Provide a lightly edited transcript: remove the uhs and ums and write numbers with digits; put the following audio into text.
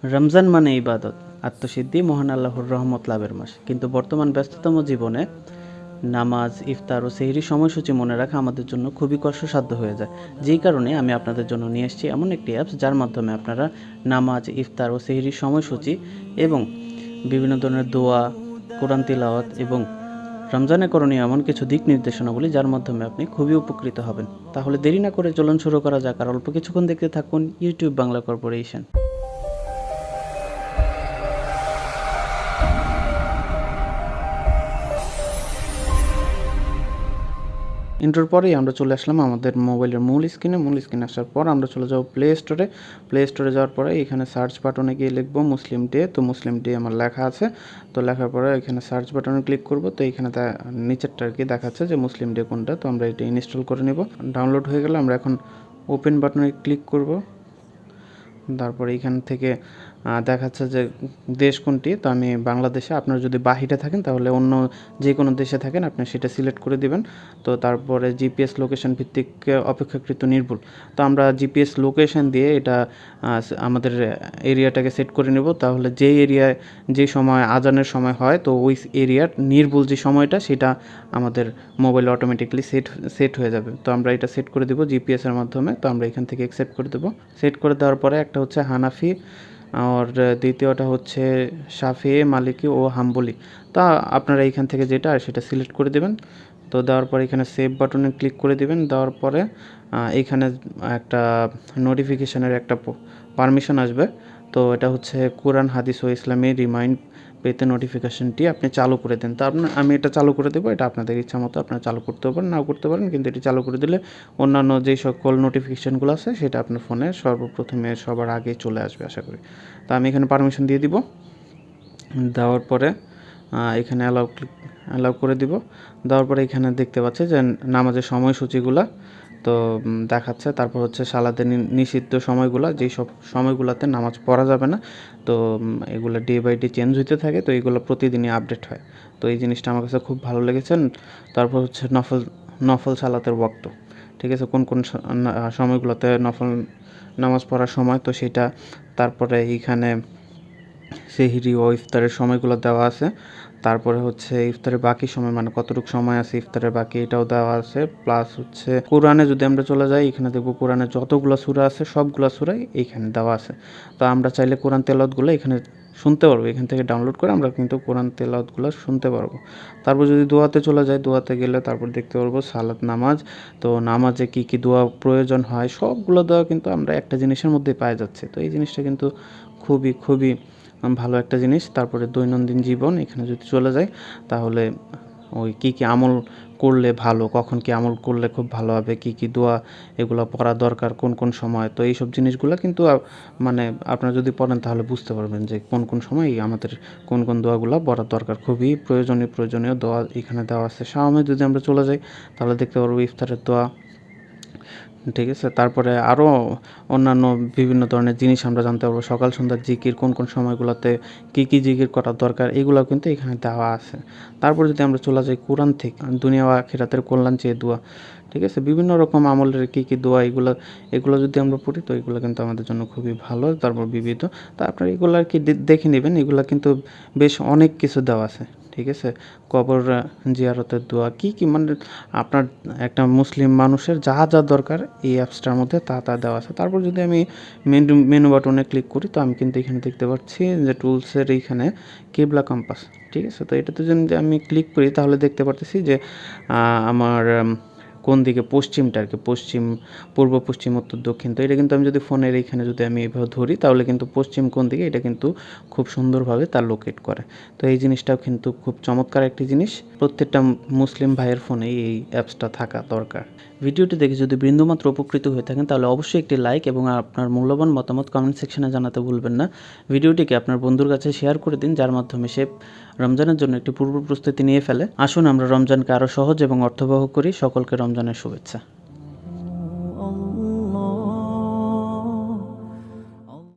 রমজান মানে ইবাদত, আত্মসিদ্ধি, মহান আল্লাহর রহমত লাভের মাস। কিন্তু বর্তমান ব্যস্ততম জীবনে নামাজ, ইফতার ও সেহরি সময়সূচি মনে রাখা আমাদের জন্য খুবই কষ্টসাধ্য হয়ে যায়। যেই কারণে আমি আপনাদের জন্য নিয়ে এসেছি এমন একটি অ্যাপস, যার মাধ্যমে আপনারা নামাজ, ইফতার ও সেহরির সময়সূচি এবং বিভিন্ন ধরনের দোয়া, কোরআন তিলাওয়াত এবং রমজানে করণীয় এমন কিছু দিক নির্দেশনাবলী, যার মাধ্যমে আপনি খুবই উপকৃত হবেন। তাহলে দেরি না করে চলুন শুরু করা যাক, আর অল্প কিছুক্ষণ দেখতে থাকুন ইউটিউব বাংলা কর্পোরেশন। ইন্ট্রোর পরেই আমরা চলে আসলাম আমাদের মোবাইলের মূল স্ক্রিনে আসার পর আমরা চলে যাব প্লে স্টোরে যাওয়ার পরে এখানে সার্চ বাটনে গিয়ে লিখবো মুসলিম ডে। তো মুসলিম ডে আমার লেখা আছে, তো লেখার পরে এখানে সার্চ বাটনে ক্লিক করব। তো এখানে নিচেরটা আর কি দেখাচ্ছে যে মুসলিম ডে কোনটা, তো আমরা এটা ইনস্টল করে নেব। ডাউনলোড হয়ে গেলে আমরা এখন ওপেন বাটনে ক্লিক করব। তারপরে এইখান থেকে দেখাচ্ছে যে দেশ কোনটি, তো আমি বাংলাদেশে। আপনারা যদি বাহিরে থাকেন তাহলে অন্য যে কোনো দেশে থাকেন আপনি সেটা সিলেক্ট করে দিবেন। তো তারপরে জিপিএস লোকেশন ভিত্তিক অপেক্ষাকৃত নির্ভুল, তো আমরা জিপিএস লোকেশন দিয়ে এটা আমাদের এরিয়াটাকে সেট করে নেব। তাহলে যেই এরিয়ায় যে সময় আজানের সময় হয়, তো ওই এরিয়ার নির্ভুল যে সময়টা সেটা আমাদের মোবাইলে অটোমেটিকলি সেট হয়ে যাবে। তো আমরা এটা সেট করে দেবো জিপিএসের মাধ্যমে। তো আমরা এখান থেকে অ্যাকসেপ্ট করে দেবো। সেট করে দেওয়ার পরে একটা হচ্ছে হানাফি, আর দ্বিতীয়টা হচ্ছে শাফি, মালিকি ও হাম্বলি। তা আপনারা এইখান থেকে যেটা সেটা সিলেক্ট করে দেবেন। তো দেওয়ার পরে এখানে সেভ বাটনে ক্লিক করে দেবেন। দেওয়ার পরে এইখানে একটা নোটিফিকেশানের একটা পারমিশন আসবে। তো এটা হচ্ছে কোরআন, হাদিস ও ইসলামী রিমাইন্ড পেতে নোটিফিকেশনটি আপনি চালু করে দেন। তো আমি এটা চালু করে দেবো। এটা আপনাদের ইচ্ছা মতো আপনারা চালু করতেও পারেন, নাও করতে পারেন, কিন্তু এটি চালু করে দিলে অন্যান্য যেই সকল নোটিফিকেশানগুলো আছে সেটা আপনার ফোনে সর্বপ্রথমে সবার আগে চলে আসবে আশা করি। তো আমি এখানে পারমিশন দিয়ে দিব। দেওয়ার পরে এখানে অ্যালাউ করে দিব। দেওয়ার পরে এখানে দেখতে পাচ্ছে যে নামাজের সময়সূচিগুলো তো দেখাচ্ছে। তারপর হচ্ছে সালাদের নিষিদ্ধ সময়গুলো, যেই সব সময়গুলোতে নামাজ পড়া যাবে না, তো এগুলো ডে বাই ডে চেঞ্জ হইতে থাকে। তো এগুলো প্রতিদিনই আপডেট হয়। তো এই জিনিসটা আমার কাছে খুব ভালো লেগেছে। তারপর হচ্ছে নফল সালাতের ওয়াক্ত, ঠিক আছে, কোন কোন সময়গুলোতে নফল নামাজ পড়ার সময়, তো সেটা। তারপরে এইখানে সেহরি ও ইফতারের সময়গুলো দেওয়া আছে। তারপরে হচ্ছে ইফতারের বাকি সময়, মানে কতটুকু সময় আছে ইফতারের বাকি, এটাও দেওয়া আছে। প্লাস হচ্ছে কোরআনে যদি আমরা চলে যাই, এখানে দেখবো কোরআনে যতগুলো সূরা আছে সবগুলো সূরাই এইখানে দেওয়া আছে। তো আমরা চাইলে কোরআন তেলাওয়াতগুলো এখানে শুনতে পারবো। এখান থেকে ডাউনলোড করে আমরা কিন্তু কোরআন তেলাওয়াতগুলো শুনতে পারবো। তারপর যদি দোয়াতে চলে যায়, দোয়াতে গেলে তারপর দেখতে পারবো সালাত, নামাজ। তো নামাজে কী কী দোয়া প্রয়োজন হয় সবগুলো দোয়া কিন্তু আমরা একটা জিনিসের মধ্যে পাওয়া যাচ্ছে। তো এই জিনিসটা কিন্তু খুবই খুবই ভালো একটা জিনিস। তারপরে দৈনন্দিন জীবন, এখানে যদি চলে যায় তাহলে ওই কী কী আমল করলে ভালো, কখন কী আমল করলে খুব ভালো হবে, কী কী দোয়া এগুলো পড়া দরকার কোন কোন সময়, তো এইসব জিনিসগুলো কিন্তু মানে আপনারা যদি পড়েন তাহলে বুঝতে পারবেন যে কোন কোন সময় আমাদের কোন কোন দোয়াগুলো পড়ার দরকার। খুবই প্রয়োজনীয় দোয়া এখানে দেওয়া আছে। শাওমে যদি আমরা চলে যাই তাহলে দেখতে পারবো ইফতারের দোয়া, ঠিক আছে। তারপরে আরও অন্যান্য বিভিন্ন ধরনের জিনিস আমরা জানতে পারবো। সকাল সন্ধ্যার জিকির, কোন কোন সময়গুলোতে কী কী জিকির করা দরকার, এগুলো কিন্তু এখানে দেওয়া আছে। তারপর যদি আমরা চলে যাই কোরআন থেকে, দুনিয়া ও আখিরাতের কল্যাণ চেয়ে দোয়া, ঠিক আছে, বিভিন্ন রকম আমলের কী কী দোয়া, এগুলো যদি আমরা পড়ি তো এগুলো কিন্তু আমাদের জন্য খুবই ভালো। তারপর বিবিধ, তা আপনারা এগুলো আর কি দেখে নেবেন। এগুলো কিন্তু বেশ অনেক কিছু দেওয়া আছে, ঠিক আছে। কবর জিয়ারতের দোয়া, কী কী, মানে আপনার একটা মুসলিম মানুষের যা যা দরকার এই অ্যাপসটার মধ্যে তা দেওয়া আছে। তারপর যদি আমি মেনু বাটনে ক্লিক করি, তো আমি কিন্তু এখানে দেখতে পাচ্ছি যে টুলসের এইখানে কিবলা কম্পাস, ঠিক আছে। তো এটাতে যদি আমি ক্লিক করি তাহলে দেখতে পারতেছি যে আমার কোন দিকে পশ্চিমটা আর কি, পশ্চিম, পূর্ব, পশ্চিম, উত্তর, দক্ষিণ। তো এটা কিন্তু আমি যদি ফোনের এইখানে যদি আমি এভাবে ধরি তাহলে কিন্তু পশ্চিম কোন দিকে এটা কিন্তু খুব সুন্দরভাবে তা লোকেট করে। তো এই জিনিসটাও কিন্তু খুব চমৎকার একটি জিনিস। প্রত্যেকটা মুসলিম ভাইয়ের ফোনেই এই অ্যাপসটা থাকা দরকার। ভিডিওটি দেখে যদি বিন্দুমাত্র উপকৃত হয়ে থাকেন তাহলে অবশ্যই একটি লাইক এবং আপনার মূল্যবান মতামত কমেন্ট সেকশনে জানাতে ভুলবেন না। ভিডিওটিকে আপনার বন্ধুর কাছে শেয়ার করে দিন, যার মাধ্যমে সে রমজানের জন্য একটি পূর্ব প্রস্তুতি নিয়ে ফেলে। আসুন আমরা রমজানকে আরও সহজ এবং অর্থবহ করি। সকলকে রমজানের শুভেচ্ছা।